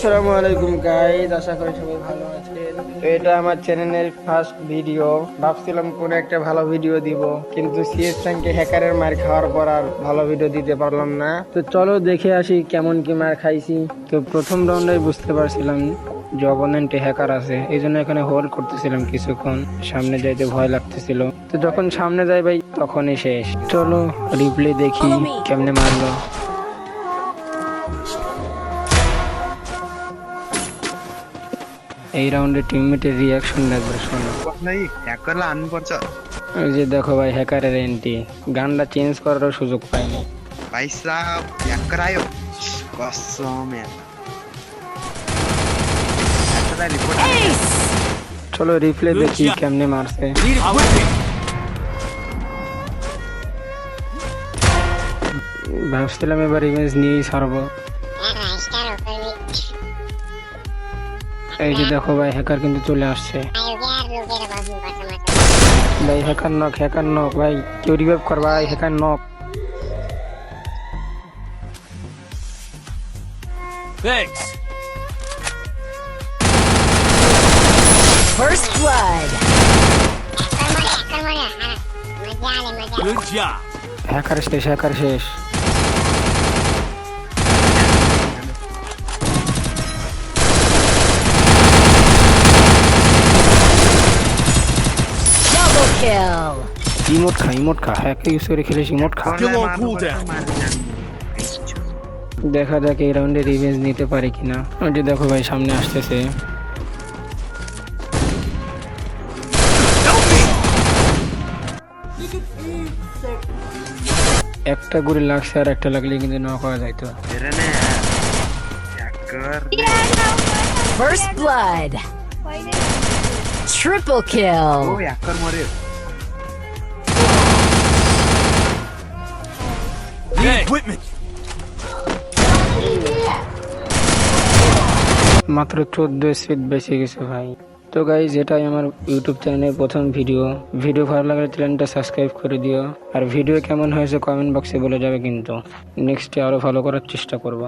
আসসালামু আলাইকুম গাইস, আশা করি সবাই ভালো আছেন। তো এটা আমার চ্যানেলের ফার্স্ট ভিডিও। ভাবছিলাম কোন একটা ভালো ভিডিও দিব, কিন্তু সিএস র্যাঙ্কে হ্যাকারের মার খাওয়ার পর আর ভালো ভিডিও দিতে পারলাম না। তো চলো দেখে আসি কেমন কি মার খাইছি। তো প্রথম রাউন্ডে বুঝতে পারছিলাম যে অপোনেন্টে হ্যাকার আছে, এই জন্য এখানে হোল্ড করতেছিলাম কিছুক্ষণ, সামনে যাইতে ভয় লাগতেছিল। তো যখন সামনে যাই ভাই তখনই শেষ। চলো রিপ্লে দেখি কেমনে মারলো। এই রাউন্ডে টিমমেটের রিয়াকশন দেখবে, শোনো। नहीं हैक करला आनंद पर्छ ওই যে দেখো ভাই হ্যাকারের এন্ট্রি, গানটা চেঞ্জ করারও সুযোগ পাইনি। भाई साहब हैक करायो कसम यार ऐसा रिपोर्ट চলো রিপ্লে দেখি কেমনে মারছে। ভাবছিলাম এবার ইমেজ নিয়েই ছাড়বো। এই যে দেখো ভাই হ্যাকার কিন্তু চলে আসছে। ভাই হ্যাকার নক ভাই, কেউ রিভাইভ কর ভাই, hacker knock. Thanks. First blood. Good job. Hacker শেষ। Double kill. ইমোট খা হ্যাক ইউজ করে খেলিস, ইমোট খা। Still on cooldown. দেখা যাক এই রাউন্ডে রিভেঞ্জ নিতে পারি কিনা। ওই যে দেখো ভাই সামনে আসতেছে। একটা গুলি লাগছে, আর একটা লাগলে কিন্তু নক হওয়া যাইতো। तेरे ने hacker First blood. Triple kill. ओ हैकर मरे Need equipment. মাত্র 14 স্পিড বেঁচে গেছে ভাই। তো গাইজ এটাই আমার ইউটিউব চ্যানেলের প্রথম ভিডিও ভালো লাগলে চ্যানেলটা সাবস্ক্রাইব করে দিও। আর ভিডিও কেমন হয়েছে কমেন্ট বক্সে বলে যাবে, কিন্তু নেক্সটে আরো ভালো করার চেষ্টা করব।